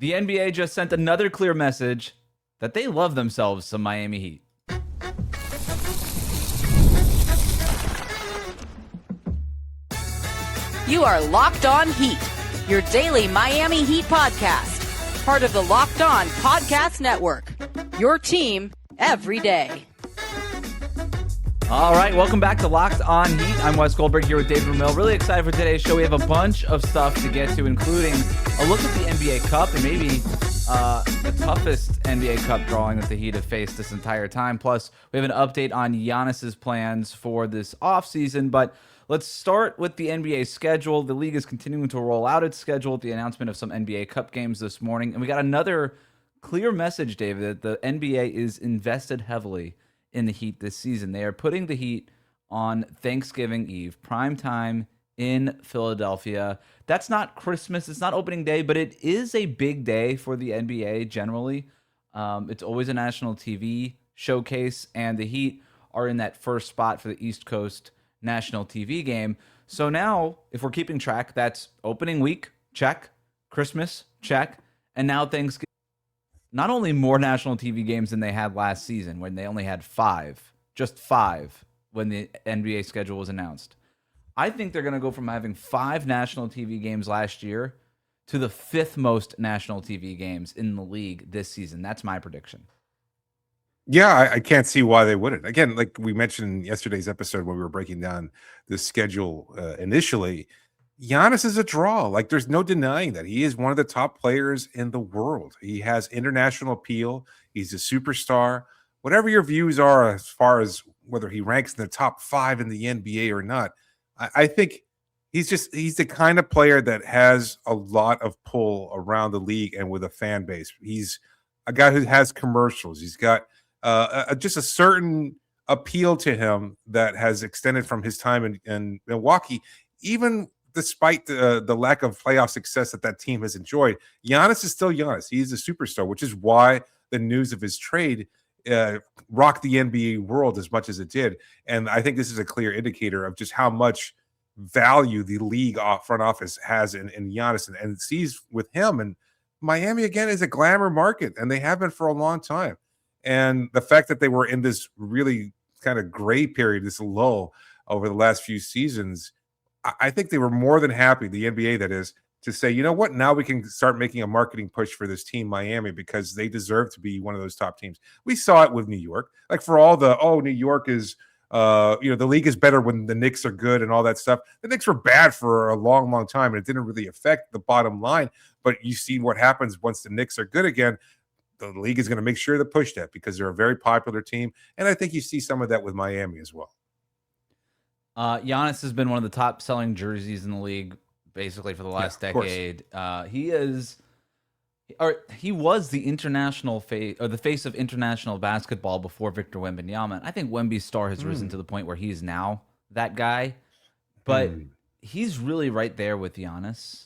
The NBA just sent another clear message that they love themselves some Miami Heat. You are Locked On Heat, your daily Miami Heat podcast. Part of the Locked On Podcast Network. Your team every day. All right, welcome back to Locked On Heat. I'm Wes Goldberg here with David Ramil. Really excited for today's show. We have a bunch of stuff to get to, including a look at the NBA Cup and maybe the toughest NBA Cup drawing that the Heat have faced this entire time. Plus, we have an update on Giannis's plans for this offseason. But let's start with the NBA schedule. The league is continuing to roll out its schedule with the announcement of some NBA Cup games this morning. And we got another clear message, David, that the NBA is invested heavily in the Heat this season. They are putting the Heat on Thanksgiving Eve, prime time in Philadelphia. That's not Christmas, it's not opening day, but it is a big day for the NBA generally. It's always a national TV showcase, and the Heat are in that first spot for the East Coast national TV game. So now, if we're keeping track, that's opening week, check, Christmas, check, and now Thanksgiving. Not only more national TV games than they had last season when they only had just five when the NBA schedule was announced. I think they're going to go from having 5 national TV games last year to the 5th most national TV games in the league this season. That's my prediction. Yeah, I can't see why they wouldn't. Again, like we mentioned in yesterday's episode when we were breaking down the schedule initially, Giannis is a draw. Like, there's no denying that. He is one of the top players in the world. He has international appeal. He's a superstar. Whatever your views are as far as whether he ranks in the top 5 in the NBA or not, I think he's the kind of player that has a lot of pull around the league and with a fan base. He's a guy who has commercials. He's got just a certain appeal to him that has extended from his time in Milwaukee, even despite the lack of playoff success that team has enjoyed. Giannis is still Giannis. He's a superstar, which is why the news of his trade rocked the NBA world as much as it did. And I think this is a clear indicator of just how much value the league front office has in Giannis and sees with him. And Miami, again, is a glamour market, and they have been for a long time. And the fact that they were in this really kind of gray period, this lull over the last few seasons, I think they were more than happy, the NBA that is, to say, you know what, now we can start making a marketing push for this team, Miami, because they deserve to be one of those top teams. We saw it with New York. Like, for all New York is, the league is better when the Knicks are good and all that stuff. The Knicks were bad for a long, long time, and it didn't really affect the bottom line. But you see what happens once the Knicks are good again. The league is going to make sure to push that because they're a very popular team. And I think you see some of that with Miami as well. Giannis has been one of the top selling jerseys in the league basically for the last decade. He was the international face, or the face of international basketball before Victor Wembanyama. I think Wemby's star has risen to the point where he's now that guy, but he's really right there with Giannis.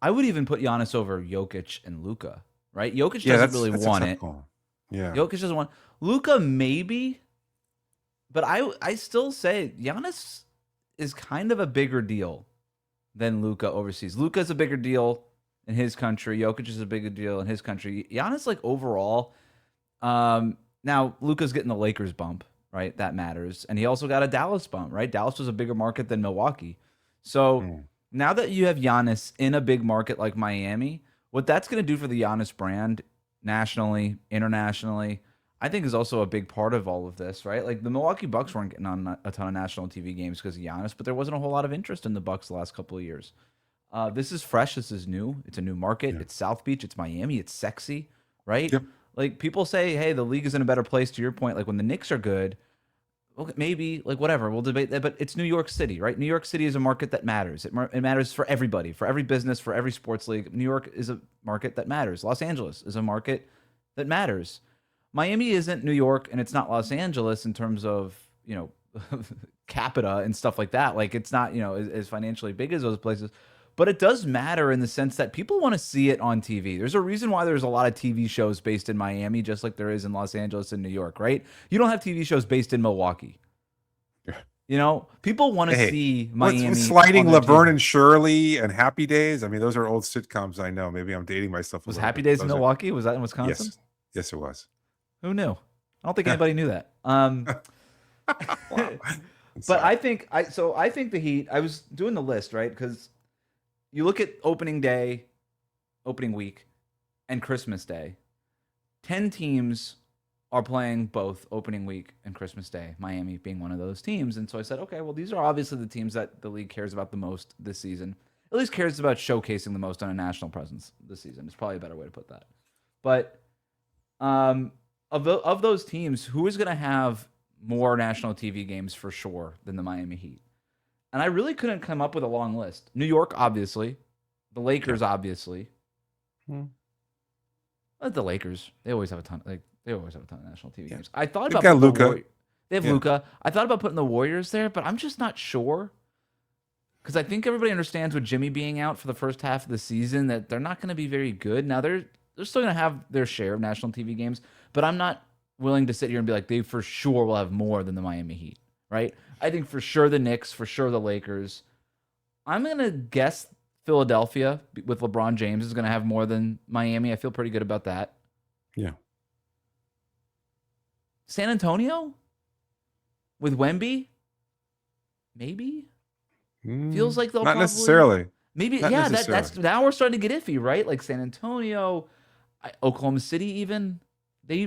I would even put Giannis over Jokic and Luka, right? Jokic doesn't really want it. Yeah. Jokic doesn't want Luka, maybe. But I still say Giannis is kind of a bigger deal than Luka overseas. Luka is a bigger deal in his country. Jokic is a bigger deal in his country. Giannis, like, overall, now Luka's getting the Lakers bump, right? That matters. And he also got a Dallas bump, right? Dallas was a bigger market than Milwaukee. So now that you have Giannis in a big market like Miami, what that's going to do for the Giannis brand nationally, internationally, I think is also a big part of all of this, right? Like, the Milwaukee Bucks weren't getting on a ton of national TV games because of Giannis, but there wasn't a whole lot of interest in the Bucks the last couple of years. This is fresh. This is new. It's a new market. Yeah. It's South Beach. It's Miami. It's sexy, right? Yep. Like, people say, hey, the league is in a better place, to your point. Like, when the Knicks are good, okay, maybe, like, whatever, we'll debate that, but it's New York City, right? New York City is a market that matters. It matters for everybody, for every business, for every sports league. New York is a market that matters. Los Angeles is a market that matters. Miami isn't New York, and it's not Los Angeles in terms of, capita and stuff like that. Like, it's not, as financially big as those places, but it does matter in the sense that people want to see it on TV. There's a reason why there's a lot of TV shows based in Miami, just like there is in Los Angeles and New York, right? You don't have TV shows based in Milwaukee. You know, people want to see Miami. What's sliding on their Laverne team. and Shirley and Happy Days? I mean, those are old sitcoms. I know. Maybe I'm dating myself. Was Happy Days in Milwaukee? Was that in Wisconsin? Yes, it was. Who knew? I don't think anybody knew that. Wow. But I think the Heat. I was doing the list, right? Because you look at opening day, opening week, and Christmas Day. 10 teams are playing both opening week and Christmas Day, Miami being one of those teams. And so I said, okay, well, these are obviously the teams that the league cares about the most this season. At least cares about showcasing the most on a national presence this season. It's probably a better way to put that. But of those teams, who is going to have more national TV games for sure than the Miami Heat? And I really couldn't come up with a long list. New York, obviously. The Lakers, obviously. The Lakers, they always have a ton. They always have a ton of national TV games. I thought about got Luka. They have Luka. I thought about putting the Warriors there, but I'm just not sure. Because I think everybody understands with Jimmy being out for the first half of the season that they're not going to be very good. Now they're still going to have their share of national TV games, but I'm not willing to sit here and be like they for sure will have more than the Miami Heat, right? I think for sure the Knicks, for sure the Lakers. I'm going to guess Philadelphia with LeBron James is going to have more than Miami. I feel pretty good about that. Yeah. San Antonio with Wemby, maybe. Feels like they'll not probably, necessarily. Maybe not necessarily. That's now we're starting to get iffy, right? Like San Antonio, Oklahoma City, even I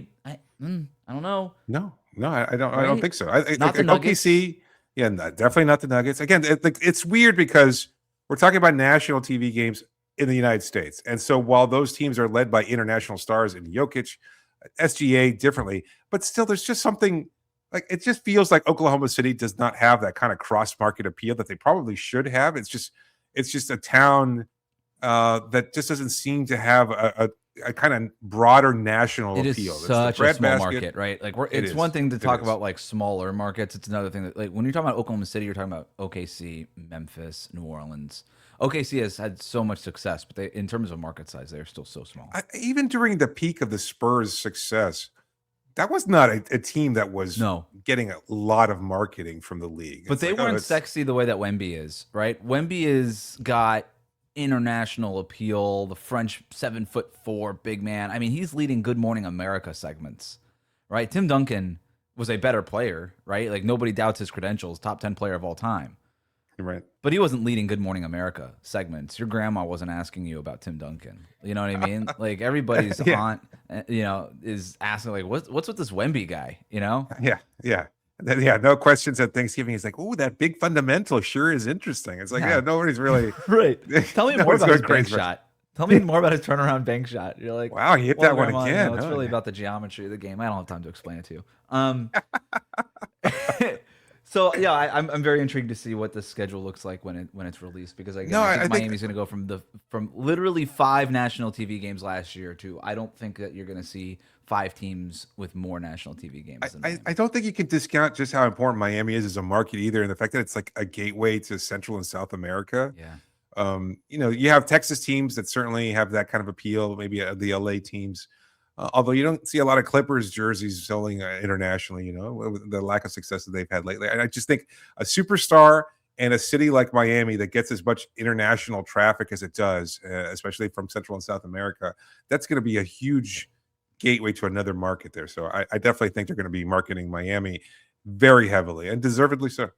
don't know. No, I don't. Right? I don't think so. Not the Nuggets. OKC, definitely not the Nuggets. Again, it's weird because we're talking about national TV games in the United States, and so while those teams are led by international stars in Jokic, SGA differently, but still, there's just something. Like it just feels like Oklahoma City does not have that kind of cross-market appeal that they probably should have. It's just a town that just doesn't seem to have a kind of broader national appeal. It is such a small market, right? Like it's one thing to talk about like smaller markets. It's another thing that like when you're talking about Oklahoma City, you're talking about OKC, Memphis, New Orleans. OKC has had so much success, but in terms of market size, they're still so small. Even during the peak of the Spurs' success, that was not a team that was getting a lot of marketing from the league. But they weren't sexy the way that Wemby is, right? Wemby is got international appeal, the French 7'4" big man. I mean, he's leading Good Morning America segments, right? Tim Duncan was a better player, right? Like nobody doubts his credentials, top 10 player of all time. Right. But he wasn't leading Good Morning America segments. Your grandma wasn't asking you about Tim Duncan. You know what I mean? Like everybody's aunt, is asking like, what's with this Wemby guy? You know? Yeah. No questions at Thanksgiving. He's like, oh, that big fundamental sure is interesting. It's like, nobody's really right. Tell me more about his bank shot. Tell me more about his turnaround bank shot. You're like, wow, he hit that one grandma, again. It's really about the geometry of the game. I don't have time to explain it to you. So yeah, I'm very intrigued to see what the schedule looks like when it's released because I think Miami's going to go from literally 5 national TV games last year to I don't think that you're going to see 5 teams with more national TV games. I don't think you can discount just how important Miami is as a market either, and the fact that it's like a gateway to Central and South America. Yeah. You have Texas teams that certainly have that kind of appeal, maybe the LA teams. Although you don't see a lot of Clippers jerseys selling internationally, with the lack of success that they've had lately. And I just think a superstar and a city like Miami that gets as much international traffic as it does, especially from Central and South America, that's going to be a huge gateway to another market there. So I definitely think they're going to be marketing Miami very heavily and deservedly so.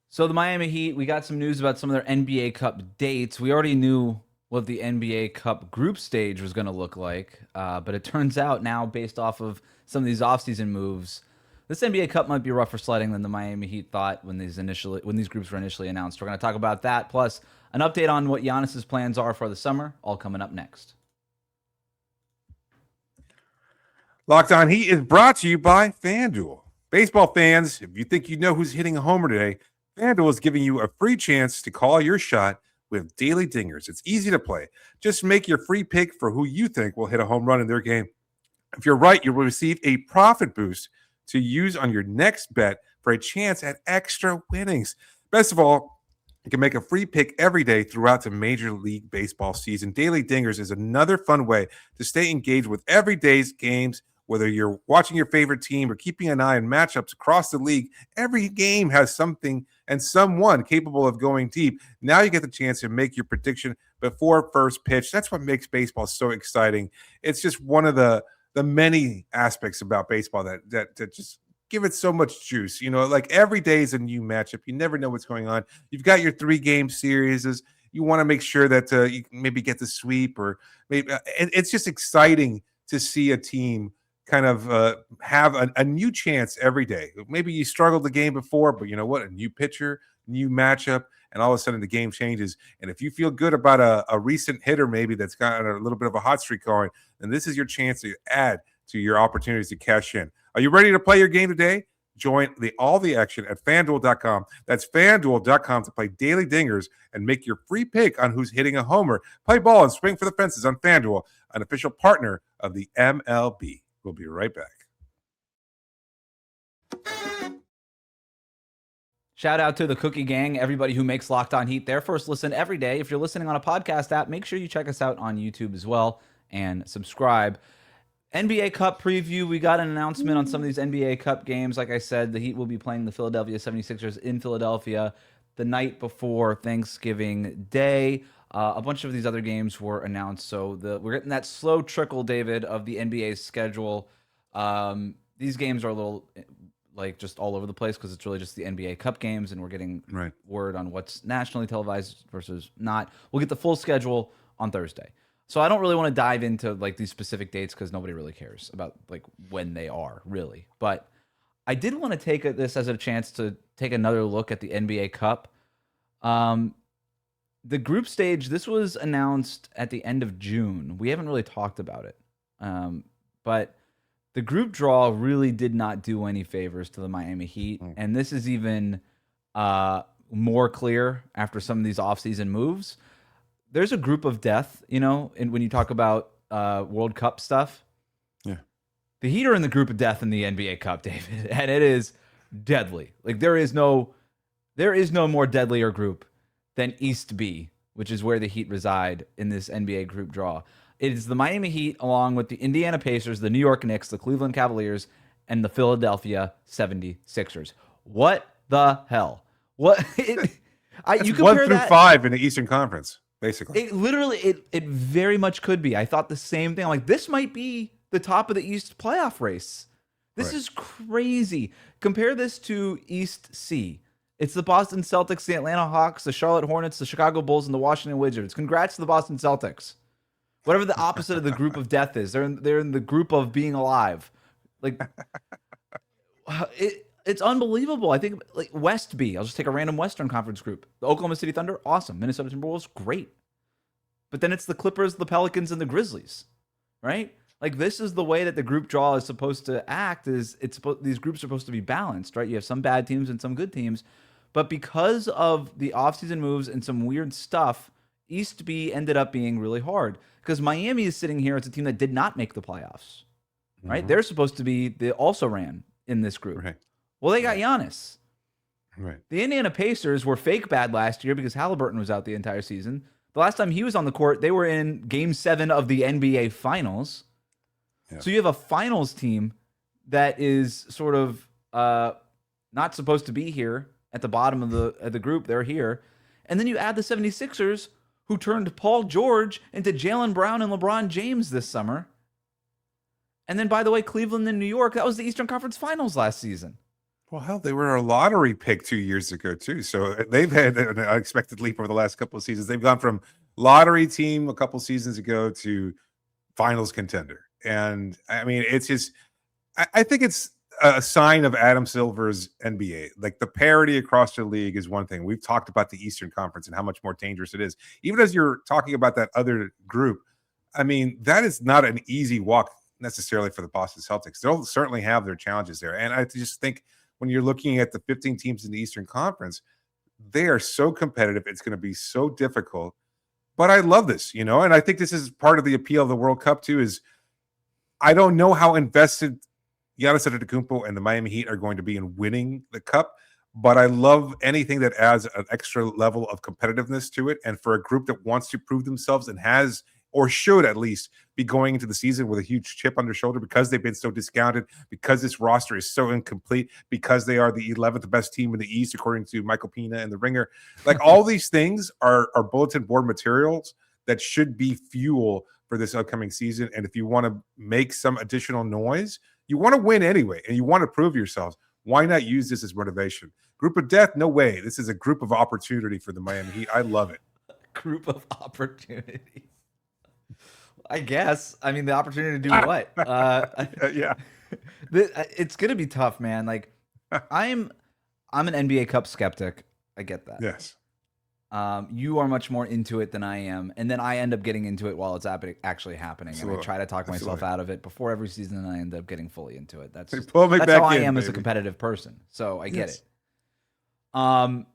So the Miami Heat, we got some news about some of their NBA Cup dates. We already knew what the NBA Cup group stage was going to look like. But it turns out now, based off of some of these offseason moves, this NBA Cup might be rougher sledding than the Miami Heat thought when these groups were initially announced. We're going to talk about that, plus an update on what Giannis's plans are for the summer, all coming up next. Locked On Heat is brought to you by FanDuel. Baseball fans, if you think you know who's hitting a homer today, FanDuel is giving you a free chance to call your shot with daily dingers. It's easy to play. Just make your free pick for who you think will hit a home run in their game. If you're right, you will receive a profit boost to use on your next bet for a chance at extra winnings. Best of all, you can make a free pick every day throughout the Major League Baseball season. Daily Dingers is another fun way to stay engaged with every day's games Whether you're watching your favorite team or keeping an eye on matchups across the league, every game has something and someone capable of going deep. Now you get the chance to make your prediction before first pitch. That's what makes baseball so exciting. It's just one of the many aspects about baseball that just give it so much juice. Like every day is a new matchup. You never know what's going on. You've got your 3-game series. You want to make sure that you maybe get the sweep, or maybe it's just exciting to see a team kind of have a new chance every day. Maybe you struggled the game before, but you know what? A new pitcher, new matchup, and all of a sudden the game changes. And if you feel good about a recent hitter maybe that's got a little bit of a hot streak going, then this is your chance to add to your opportunities to cash in. Are you ready to play your game today? Join all the action at FanDuel.com. That's FanDuel.com to play daily dingers and make your free pick on who's hitting a homer. Play ball and swing for the fences on FanDuel, an official partner of the MLB. We'll be right back. Shout out to the Cookie Gang, everybody who makes Locked On Heat their first listen every day. If you're listening on a podcast app, make sure you check us out on YouTube as well and subscribe. NBA Cup preview. We got an announcement on some of these NBA Cup games. Like I said, the Heat will be playing the Philadelphia 76ers in Philadelphia the night before Thanksgiving Day. A bunch of these other games were announced, so we're getting that slow trickle, David, of the NBA's schedule. These games are a little like just all over the place because it's really just the NBA Cup games, and we're getting word on what's nationally televised versus not. We'll get the full schedule on Thursday. So I don't really want to dive into like these specific dates because nobody really cares about like when they are really. But I did want to take this as a chance to take another look at the NBA Cup. The group stage, this was announced at the end of June. We haven't really talked about it. But the group draw really did not do any favors to the Miami Heat. And this is even more clear after some of these offseason moves. There's a group of death, and when you talk about World Cup stuff. Yeah. The Heat are in the group of death in the NBA Cup, David, and it is deadly. Like there is no more deadlier group than East B, which is where the Heat reside in this NBA group draw. It is the Miami Heat along with the Indiana Pacers, the New York Knicks, the Cleveland Cavaliers, and the Philadelphia 76ers. What the hell? What? You compare 1 through 5 in the Eastern Conference. Basically, it very much could be. I thought the same thing. I'm like, this might be the top of the East playoff race. This is crazy. Compare this to East C. It's the Boston Celtics, the Atlanta Hawks, the Charlotte Hornets, the Chicago Bulls, and the Washington Wizards. Congrats to the Boston Celtics. Whatever the opposite of the group of death is, they're in the group of being alive. Like, it's unbelievable. I think like West B. I'll just take a random Western Conference group. The Oklahoma City Thunder, awesome. Minnesota Timberwolves, great. But then it's the Clippers, the Pelicans, and the Grizzlies, right? Like this is the way that the group draw is supposed to act. These groups are supposed to be balanced, right? You have some bad teams and some good teams, but because of the offseason moves and some weird stuff, East B ended up being really hard because Miami is sitting here as a team that did not make the playoffs, right? They're supposed to be the also ran in this group. Right. Well, they got Giannis. Right. The Indiana Pacers were fake bad last year because Halliburton was out the entire season. The last time he was on the court, they were in Game 7 of the NBA Finals. Yeah. So you have a finals team that is sort of not supposed to be here at the bottom of the group. They're here. And then you add the 76ers, who turned Paul George into Jaylen Brown and LeBron James this summer. And then, by the way, Cleveland and New York, that was the Eastern Conference Finals last season. Well, hell, they were a lottery pick 2 years ago, too. So they've had an unexpected leap over the last couple of seasons. They've gone from lottery team a couple seasons ago to finals contender. And, I mean, it's just – I think it's a sign of Adam Silver's NBA. Like, the parity across the league is one thing. We've talked about the Eastern Conference and how much more dangerous it is. Even as you're talking about that other group, I mean, that is not an easy walk necessarily for the Boston Celtics. They'll certainly have their challenges there. And I just think – when you're looking at the 15 teams in the Eastern Conference, they are so competitive. It's going to be so difficult. But I love this, and I think this is part of the appeal of the World Cup too, is I don't know how invested Giannis Antetokounmpo and the Miami Heat are going to be in winning the Cup, but I love anything that adds an extra level of competitiveness to it. And for a group that wants to prove themselves and has or should at least be going into the season with a huge chip on their shoulder because they've been so discounted, because this roster is so incomplete, because they are the 11th best team in the East, according to Michael Pina and the Ringer. Like, all these things are bulletin board materials that should be fuel for this upcoming season. And if you want to make some additional noise, you want to win anyway, and you want to prove yourselves. Why not use this as motivation? Group of death? No way. This is a group of opportunity for the Miami Heat. I love it. Group of opportunity. I guess. I mean, the opportunity to do what? Yeah. It's gonna be tough, man. Like, I'm an NBA Cup skeptic. I get that. Yes. You are much more into it than I am, and then I end up getting into it while it's actually happening. Absolutely. And I try to talk myself out of it before every season, and I end up getting fully into it. That's Pull me that's back how I in, am as a baby. competitive person. So I get Yes. it.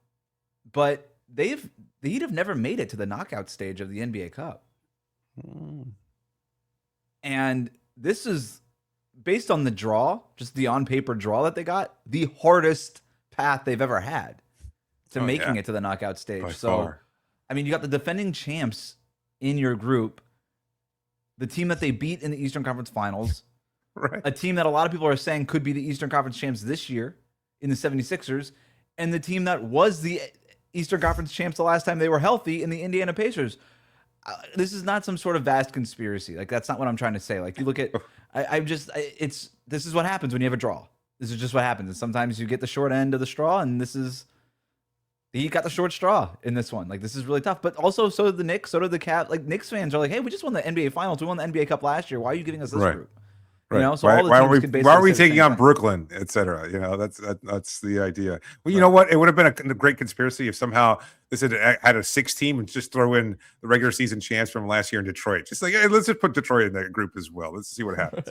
But the Heat have never made it to the knockout stage of the NBA Cup. And this is, based on the draw, just the on-paper draw that they got, the hardest path they've ever had to making it to the knockout stage. By So, far. I mean, you got the defending champs in your group, the team that they beat in the Eastern Conference Finals, Right. a team that a lot of people are saying could be the Eastern Conference champs this year in the 76ers, and the team that was the Eastern Conference champs the last time they were healthy in the Indiana Pacers. This is not some sort of vast conspiracy. Like, that's not what I'm trying to say. Like, you look at, this is what happens when you have a draw. This is just what happens. And sometimes you get the short end of the straw, and he got the short straw in this one. Like, this is really tough. But also, so did the Knicks, so did the Cavs. Like, Knicks fans are like, hey, we just won the NBA Finals. We won the NBA Cup last year. Why are you giving us this group? Right. You know, so why, all the why teams are we, can basically why are we say the taking same on thing. Brooklyn, et cetera? You know, that's the idea. Well, you know what? It would have been a great conspiracy if somehow this had a 6 team and just throw in the regular season champs from last year in Detroit. Just like, hey, let's just put Detroit in that group as well. Let's see what happens.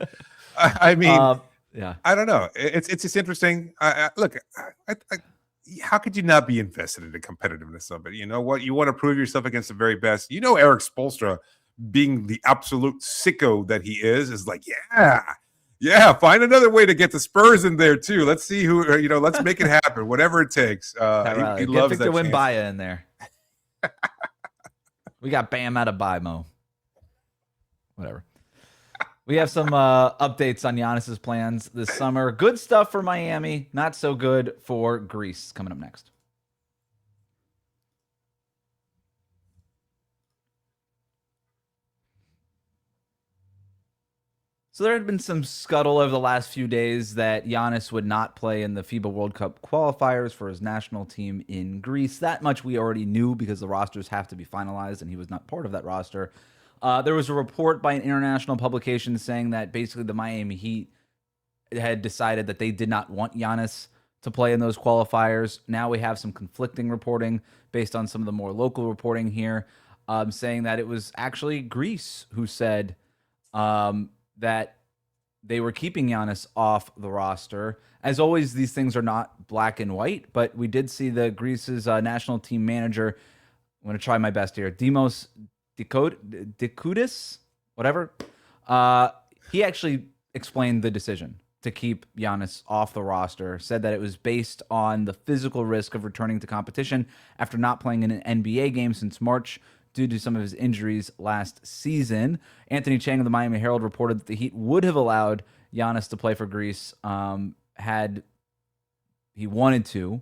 I mean, yeah, I don't know. It's just interesting. Look, how could you not be invested in the competitiveness of it? You know what? You want to prove yourself against the very best. You know, Erik Spoelstra, being the absolute sicko that he is like, yeah, find another way to get the Spurs in there too. Let's see who, let's make it happen, whatever it takes. He get loves Victor that chance. Wembanyama in there. We got Bam Adebayo. Whatever. We have some updates on Giannis's plans this summer. Good stuff for Miami, not so good for Greece. Coming up next. So there had been some scuttle over the last few days that Giannis would not play in the FIBA World Cup qualifiers for his national team in Greece. That much we already knew because the rosters have to be finalized, and he was not part of that roster. There was a report by an international publication saying that basically the Miami Heat had decided that they did not want Giannis to play in those qualifiers. Now we have some conflicting reporting based on some of the more local reporting here, saying that it was actually Greece who said that they were keeping Giannis off the roster. As always, these things are not black and white, but we did see the Greece's national team manager, I'm going to try my best here, Demos Dikoudis, whatever. He actually explained the decision to keep Giannis off the roster, said that it was based on the physical risk of returning to competition after not playing in an NBA game since March due to some of his injuries last season. Anthony Chang of the Miami Herald reported that the Heat would have allowed Giannis to play for Greece had he wanted to,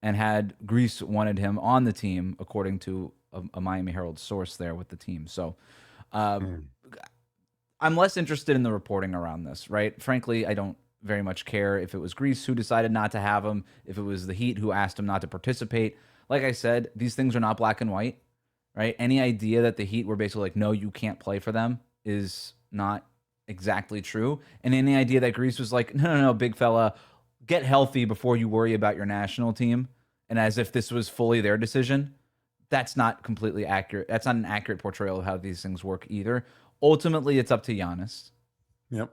and had Greece wanted him on the team, according to a Miami Herald source there with the team. So I'm less interested in the reporting around this, right? Frankly, I don't very much care if it was Greece who decided not to have him, if it was the Heat who asked him not to participate. Like I said, these things are not black and white. Right? Any idea that the Heat were basically like, no, you can't play for them is not exactly true. And any idea that Greece was like, no, big fella, get healthy before you worry about your national team, and as if this was fully their decision, that's not completely accurate. That's not an accurate portrayal of how these things work either. Ultimately, it's up to Giannis. Yep.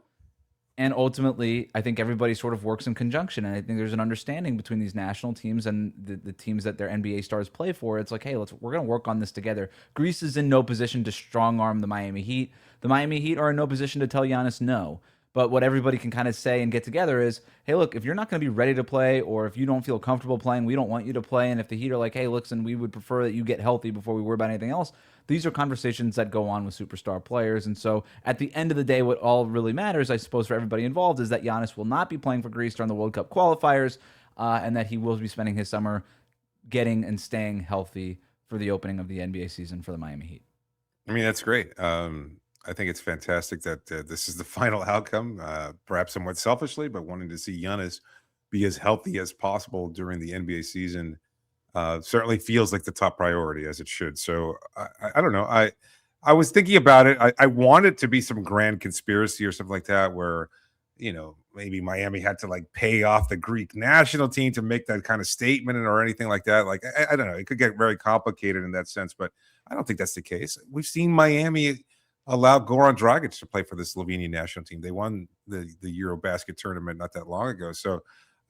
And ultimately, I think everybody sort of works in conjunction. And I think there's an understanding between these national teams and the teams that their NBA stars play for. It's like, hey, we're going to work on this together. Greece is in no position to strong arm the Miami Heat. The Miami Heat are in no position to tell Giannis no. But what everybody can kind of say and get together is, hey, look, if you're not going to be ready to play, or if you don't feel comfortable playing, we don't want you to play. And if the Heat are like, hey, listen, we would prefer that you get healthy before we worry about anything else. These are conversations that go on with superstar players. And so at the end of the day, what all really matters, I suppose, for everybody involved is that Giannis will not be playing for Greece during the World Cup qualifiers, and that he will be spending his summer getting and staying healthy for the opening of the NBA season for the Miami Heat. I mean, that's great. I think it's fantastic that this is the final outcome, perhaps somewhat selfishly, but wanting to see Giannis be as healthy as possible during the NBA season certainly feels like the top priority, as it should. So I don't know. I was thinking about it. I want it to be some grand conspiracy or something like that, where, you know, maybe Miami had to like pay off the Greek national team to make that kind of statement or anything like that. Like, I don't know. It could get very complicated in that sense, but I don't think that's the case. We've seen Miami allow Goran Dragic to play for the Slovenian national team. They won the Eurobasket tournament not that long ago. So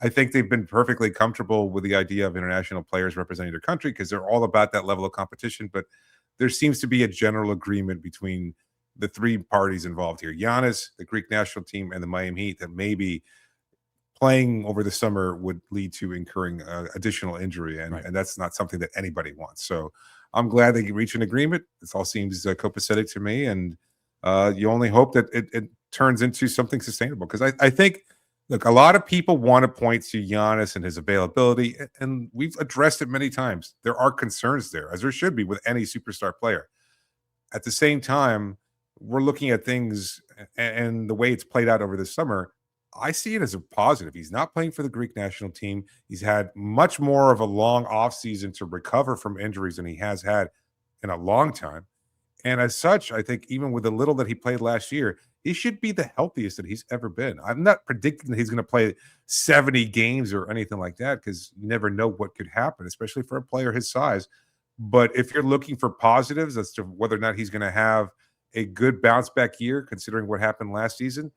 I think they've been perfectly comfortable with the idea of international players representing their country because they're all about that level of competition. But there seems to be a general agreement between the three parties involved here: Giannis, the Greek national team, and the Miami Heat, that maybe playing over the summer would lead to incurring additional injury. And, and that's not something that anybody wants. So I'm glad they reach an agreement. This all seems copacetic to me. And you only hope that it turns into something sustainable. Because I think, look, a lot of people want to point to Giannis and his availability. And we've addressed it many times. There are concerns there, as there should be with any superstar player. At the same time, we're looking at things and the way it's played out over the summer. I see it as a positive. He's not playing for the Greek national team. He's had much more of a long offseason to recover from injuries than he has had in a long time. And as such, I think even with the little that he played last year, he should be the healthiest that he's ever been. I'm not predicting that he's going to play 70 games or anything like that, because you never know what could happen, especially for a player his size. But if you're looking for positives as to whether or not he's going to have a good bounce back year, considering what happened last season,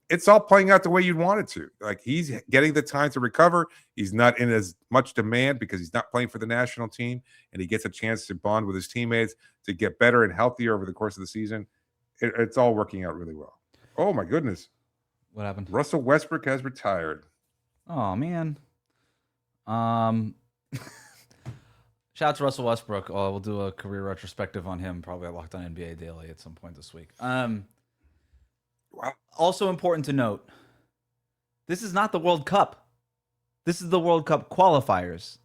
it's all playing out the way you'd want it to. Like, he's getting the time to recover. He's not in as much demand because he's not playing for the national team, and he gets a chance to bond with his teammates to get better and healthier over the course of the season. It's all working out really well. Oh my goodness. What happened? Russell Westbrook has retired. Oh man. Shout out to Russell Westbrook. We'll do a career retrospective on him probably at Locked On NBA Daily at some point this week. Wow. Also important to note, this is not the World Cup. This is the World Cup qualifiers,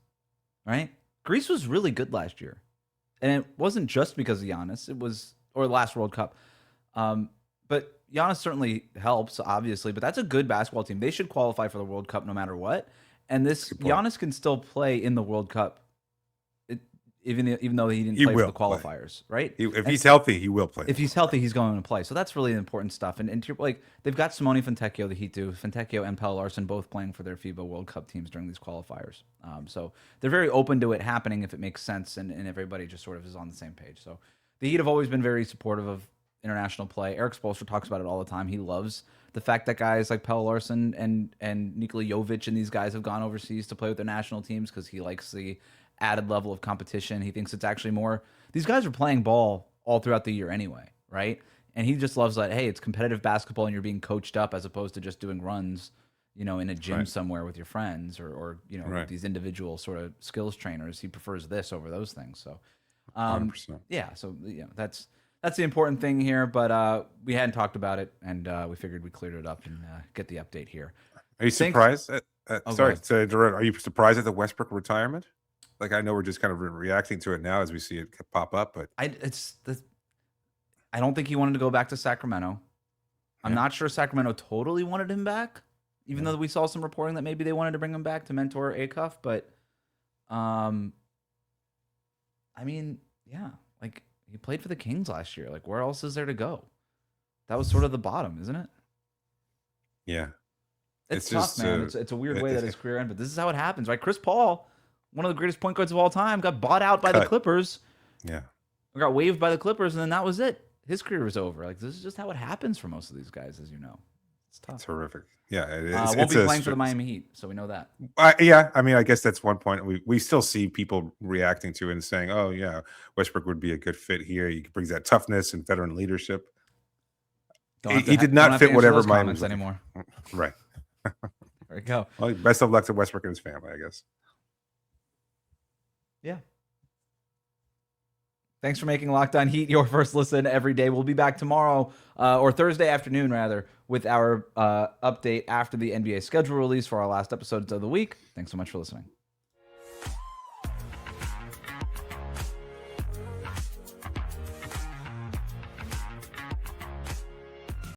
right? Greece was really good last year. And it wasn't just because of Giannis. It was, or last World Cup. But Giannis certainly helps, obviously. But that's a good basketball team. They should qualify for the World Cup no matter what. And this Giannis can still play in the World Cup, even though he didn't play for the qualifiers, right? If he's healthy, he will play. If he's healthy, he's going to play. So that's really important stuff. And like, they've got Simone Fontecchio, the Heat do. Fontecchio and Pelle Larsson both playing for their FIBA World Cup teams during these qualifiers. So they're very open to it happening if it makes sense, and everybody just sort of is on the same page. So the Heat have always been very supportive of international play. Erik Spoelstra talks about it all the time. He loves the fact that guys like Pelle Larsson and Nikola Jovic and these guys have gone overseas to play with their national teams, because he likes the added level of competition. He thinks it's actually more, these guys are playing ball all throughout the year anyway, right? And he just loves that, hey, it's competitive basketball and you're being coached up as opposed to just doing runs, in a gym somewhere with your friends or these individual sort of skills trainers. He prefers this over those things. So 100%. Yeah, so that's the important thing here, but we hadn't talked about it, and we figured we cleared it up and get the update here. Are you surprised? Are you surprised at the Westbrook retirement? Like, I know we're just kind of reacting to it now as we see it pop up, but I don't think he wanted to go back to Sacramento. I'm not sure Sacramento totally wanted him back, even though we saw some reporting that maybe they wanted to bring him back to mentor Acuff. But, like, he played for the Kings last year. Like, where else is there to go? That was sort of the bottom, isn't it? Yeah. It's tough, just, man. It's a weird way that his career ended, but this is how it happens, right? Chris Paul, one of the greatest point guards of all time, got bought out by the Clippers. Yeah. Got waived by the Clippers, and then that was it. His career was over. Like, this is just how it happens for most of these guys, as you know. It's tough. It's horrific. Yeah, it is. Won't be playing for the Miami Heat, so we know that. I guess that's one point. We still see people reacting to it and saying, oh, yeah, Westbrook would be a good fit here. He brings that toughness and veteran leadership. He did not fit whatever Miami comments was anymore. Right. There we go. Well, best of luck to Westbrook and his family, I guess. Yeah. Thanks for making Locked On Heat your first listen every day. We'll be back tomorrow, or Thursday afternoon, rather, with our update after the NBA schedule release for our last episodes of the week. Thanks so much for listening.